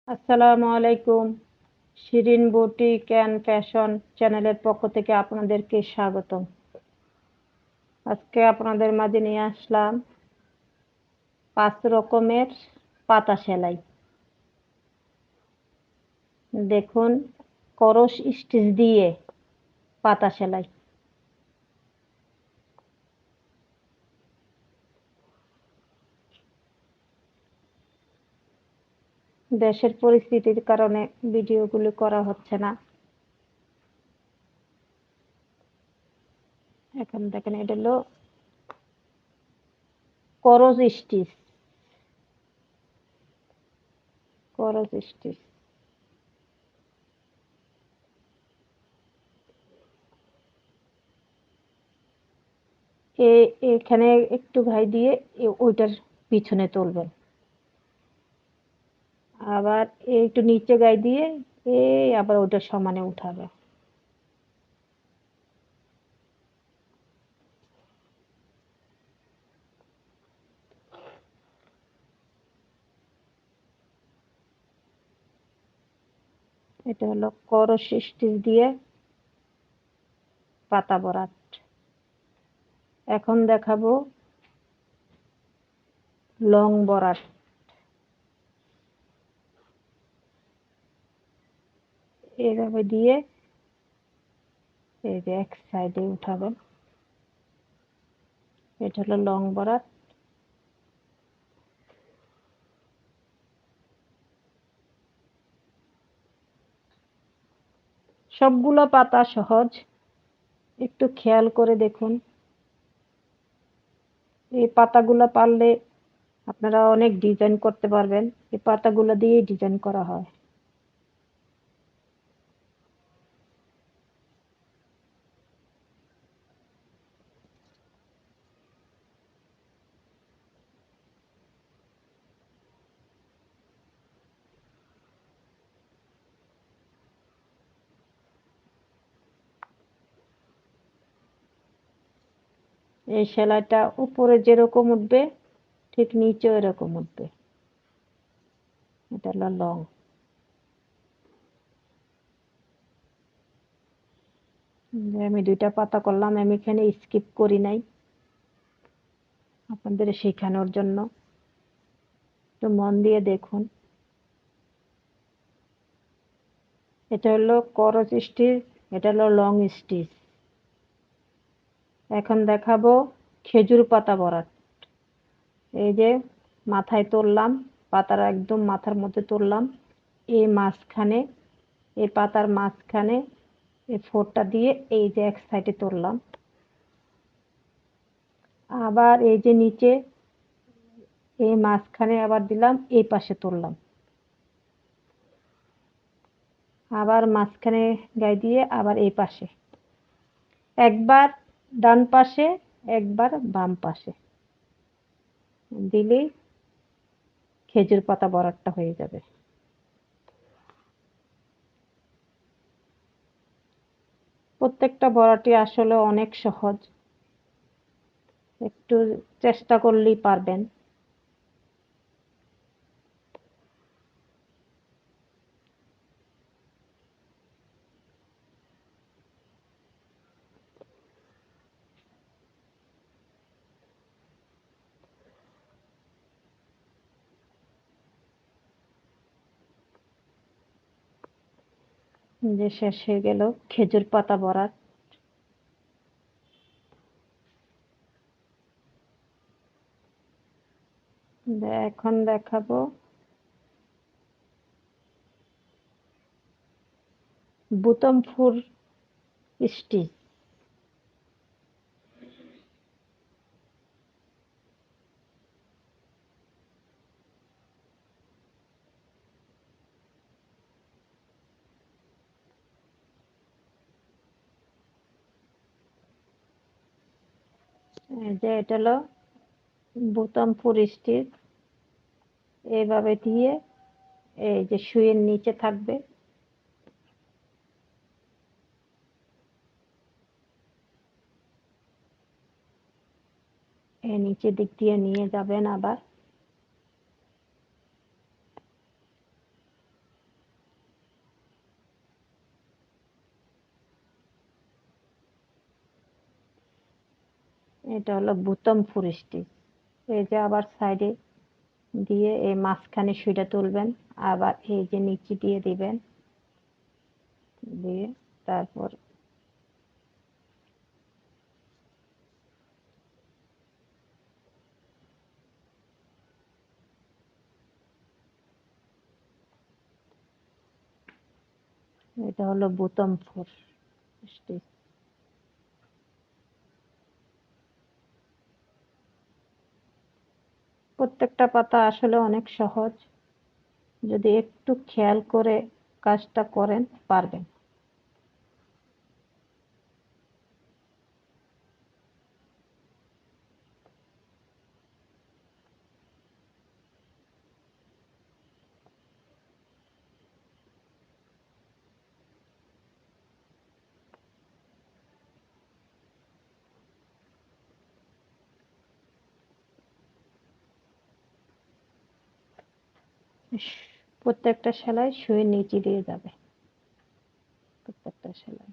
আসসালামু আলাইকুম। Shirin boutique and fashion চ্যানেলের পক্ষ থেকে আপনাদেরকে স্বাগতম। আজকে আপনাদের মাঝে নিয়ে আসলাম 5 রকমের পাতা সেলাই। দেখুন, ক্রস স্টিচ দিয়ে পাতা সেলাই। দেশের পরিস্থিতির কারণে ভিডিওগুলো করা হচ্ছে না। এখন দেখেন, এটা হলো ক্রস স্টিচ। ক্রস স্টিচ এখানে একটু ঘাই দিয়ে ওইটার পিছনে তুলবেন। আবার একটু নিচে গায়ে দিয়ে আবার ওটা সমানে উঠাবে। এটা হলো ক্রস স্টিচ দিয়ে পাতা বরাট। এখন দেখাবো লং বরাট। এইভাবে দিয়ে এই যে এক সাইডে উঠাবেন। এটা হলো লং বরাট। সবগুলো পাতা সহজ, একটু খেয়াল করে দেখুন। এই পাতাগুলো পারলে আপনারা অনেক ডিজাইন করতে পারবেন। এই পাতাগুলো দিয়ে ডিজাইন করা হয়। এই সেলাইটা উপরে যেরকম উঠবে ঠিক নিচেও এরকম উঠবে। এটা হলো লং। আমি 2টা পাতা করলাম, আমি এখানে স্কিপ করি নাই আপনাদের শেখানোর জন্য। একটু মন দিয়ে দেখুন। এটা হলো ক্রস স্টিচ, এটা হলো লং স্টিচ। এখন দেখাবো খেজুর পাতা বরাট। এই যে মাথায় তুললাম, পাতার একদম মাথার মধ্যে তুললাম, এই মাঝখানে, এই পাতার মাঝখানে এই ফোরটা দিয়ে এই যে এক সাইডে তুললাম। আবার এই যে নিচে এই মাঝখানে আবার দিলাম, এই পাশে তুললাম। আবার মাঝখানে গায়ে দিয়ে আবার এই পাশে, একবার ডান পাশে একবার বাম পাশে দিলেই খেজুর পাতা বরাটটা হয়ে যাবে। প্রত্যেকটা বরাটই আসলে অনেক সহজ, একটু চেষ্টা করলেই পারবেন। যে শেষ হয়ে গেল খেজুর পাতা বরাট। এখন দেখাবো বুতাম ফুল স্টিচ। যে এটা হলো বুতাম ফুল স্টিচ। এইভাবে দিয়ে এই যে সুইয়ের নিচে থাকবে, এই নিচের দিক দিয়ে নিয়ে যাবেন। আবার এটা হলো বুতাম ফুল স্টিচ। এই যে আবার সাইডে দিয়ে এই মাঝখানে সুইটা তুলবেন, আবার এই যে নিচে দিয়ে দিবেন, দিয়ে তারপর এটা হলো বুতাম ফুল স্টিচ। প্রত্যেকটা পাতা আসলে অনেক সহজ, যদি একটু খেয়াল করে কাজটা করেন পারবেন। প্রত্যেকটা সেলাই সুইয়ের নিচে দিয়ে যাবে, প্রত্যেকটা সেলাই।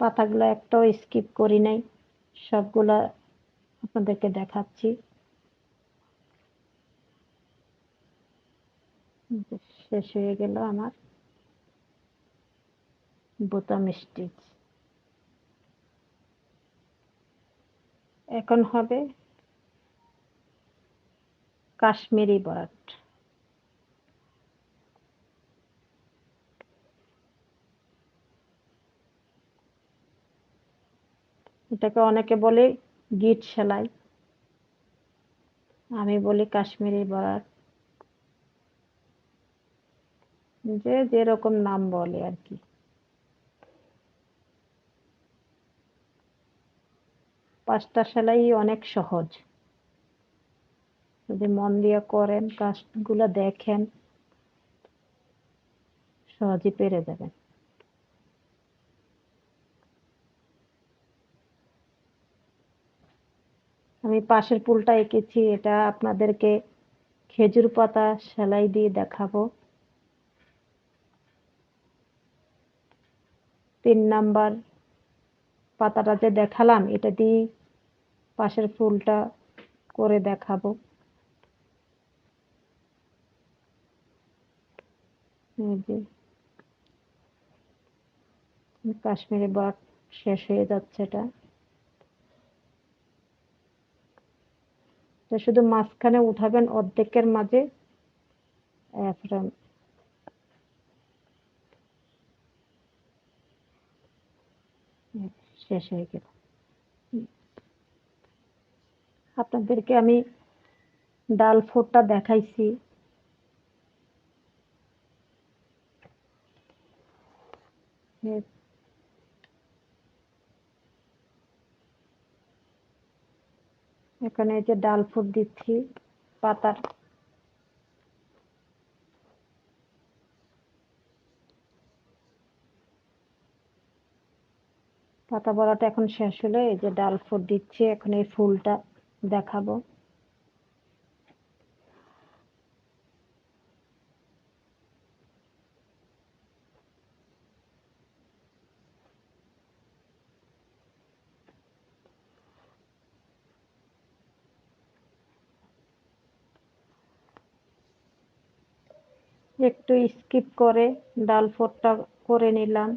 পাতাগুলো একটাও স্কিপ করি নাই, সবগুলা আপনাদেরকে দেখাচ্ছি। শেষ হয়ে গেল আমার বোতাম স্টিচ। এখন হবে কাশ্মীরি বরাট। এটাকে অনেকে বলে গিট সেলাই, আমি বলি কাশ্মীরি বরাট, যে যেরকম নাম বলে আর কি। পাঁচটা সেলাই অনেক সহজ, যদি মন দিয়ে করেন, কাজগুলো দেখেন, সহজে পেরে যাবেন। আমি পাশের ফুলটা এঁকেছি, এটা আপনাদেরকে খেজুর পাতা সেলাই দিয়ে দেখাবো। 3 নাম্বার পাতাটা যে দেখালাম, এটা দিয়ে পাশের ফুলটা করে দেখাবো। এই যে কাশ্মীরি বরাট শেষ হয়ে যাচ্ছে। এটা তো শুধু মাঝখানে উঠাবেন অর্ধেকের মাঝে, শেষ হয়ে গেল। আপনাদেরকে আমি ডাল ফোরটা দেখাইছি। এখানে এই যে ডাল ফুট দিচ্ছি পাতার, পাতা বড়াটা এখন শেষ হলো, এই যে ডাল ফুট দিচ্ছি, এখন এই ফুলটা দেখাবো। একটু স্কিপ করে ডাল ফোরটা করে নিলাম।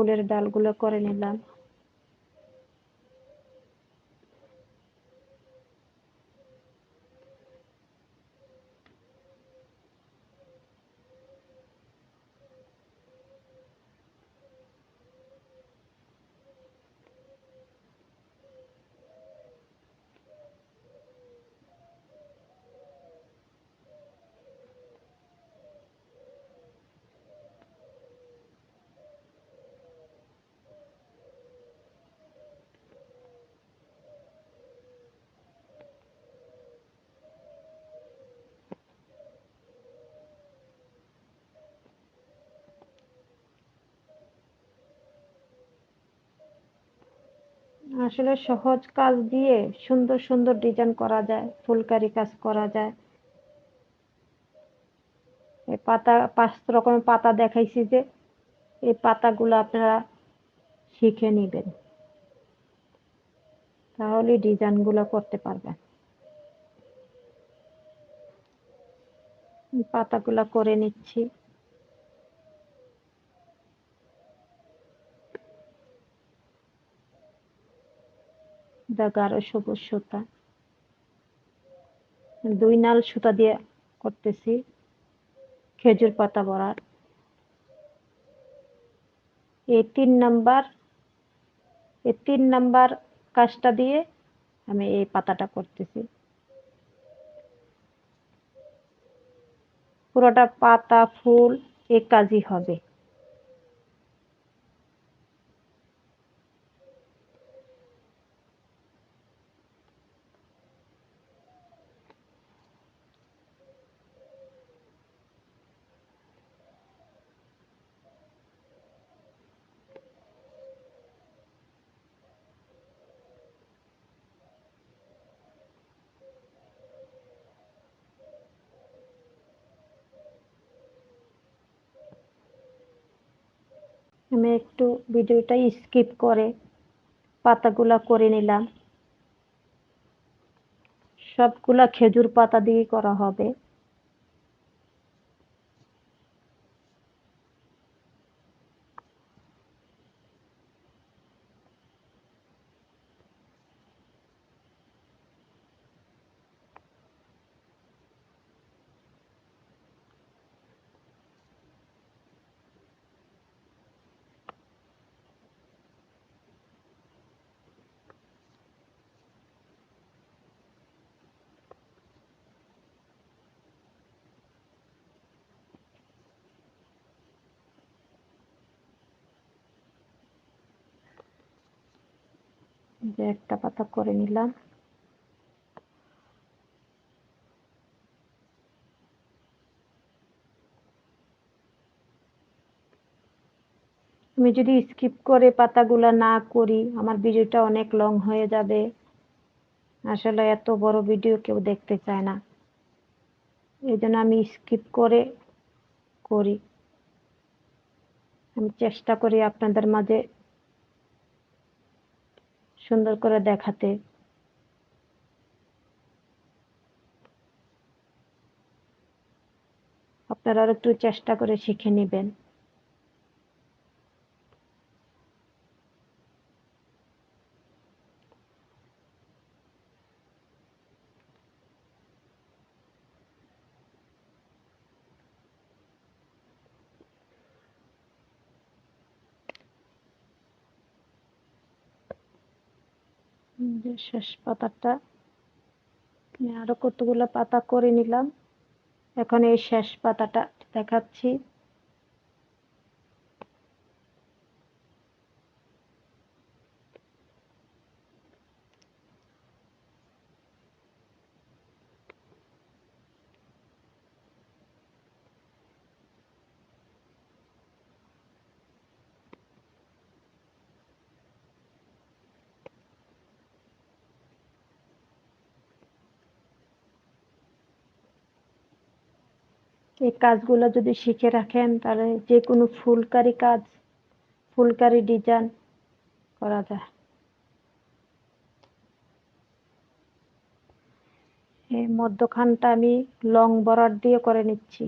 ফুলের ডালগুলো করে নিলাম। আসলে সহজ কাজ দিয়ে সুন্দর সুন্দর ডিজাইন করা যায়, ফুলকারি কাজ করা যায়। এই পাতা 5 রকমের পাতা দেখাইছি যে, এই পাতাগুলো আপনারা শিখে নিবেন, তাহলে ডিজাইনগুলো করতে পারবেন। পাতাগুলো করে নিচ্ছি। গাঢ় সবুজ সুতা, 2 নাল সুতা দিয়ে করতেছি খেজুর পাতা বরাট। এই 3 নাম্বার কাজটা দিয়ে আমি এই পাতাটা করতেছি। পুরোটা পাতা ফুল এক কাজই হবে। আমি একটু ভিডিওটা স্কিপ করে পাতাগুলা করে নিলাম। সবগুলা খেজুর পাতা দিয়ে করা হবে। যে একটা পাতা করে নিলাম। আমি যদি স্কিপ করে পাতাগুলা না করি, আমার ভিডিওটা অনেক লং হয়ে যাবে। আসলে এত বড় ভিডিও কেউ দেখতে চায় না, এই জন্য আমি স্কিপ করে করি। আমি চেষ্টা করি আপনাদের মাঝে সুন্দর করে দেখাতে। আপনারা একটু চেষ্টা করে শিখে নেবেন। যে শেষ পাতাটা আমি আরো কতগুলো পাতা করে নিলাম। এখন এই শেষ পাতাটা দেখাচ্ছি। এই কাজগুলো যদি শিখে রাখেন, তাহলে যে কোনো ফুলকারি কাজ, ফুলকারি ডিজাইন করা যায়। এই মধ্যখানটা আমি লং বরাট দিয়ে করে নিচ্ছি।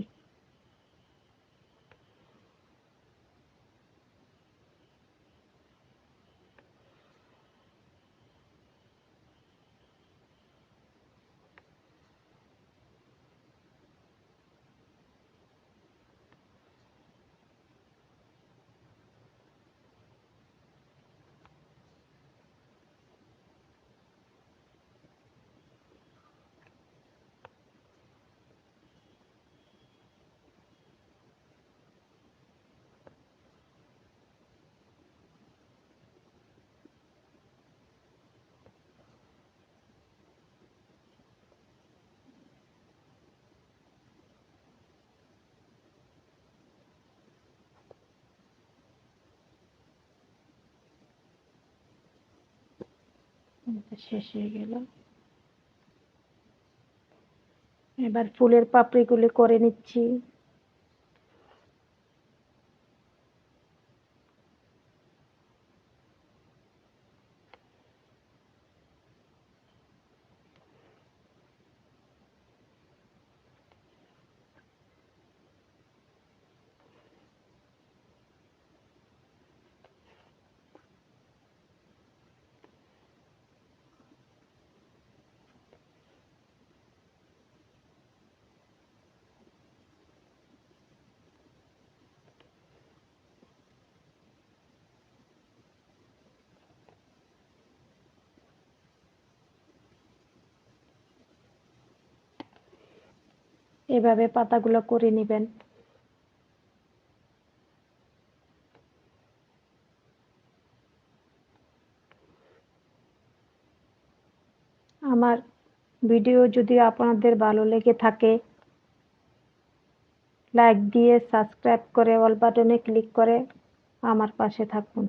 শেষ হয়ে গেল। এবার ফুলের পাপড়িগুলি করে নিচ্ছি। এভাবে পাতাগুলো করে নেবেন। আমার ভিডিও যদি আপনাদের ভালো লেগে থাকে, লাইক দিয়ে সাবস্ক্রাইব করে অল বাটনে ক্লিক করে আমার পাশে থাকুন।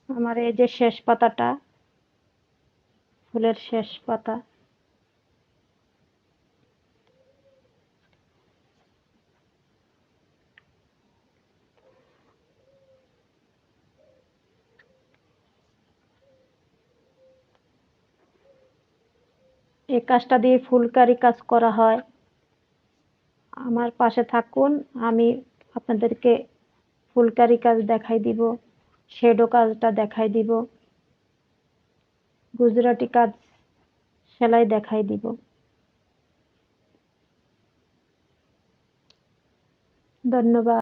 আমার এই যে শেষ পাতাটা, ফুলের শেষ পাতা, এই কাজটা দিয়ে ফুলকারি কাজ করা হয়। আমার পাশে থাকুন, আমি আপনাদেরকে ফুলকারি কাজ দেখাই দিব, শেডো কাজটা দেখাই দিব, গুজরাটি কাজ সেলাই দেখাই দিব। ধন্যবাদ।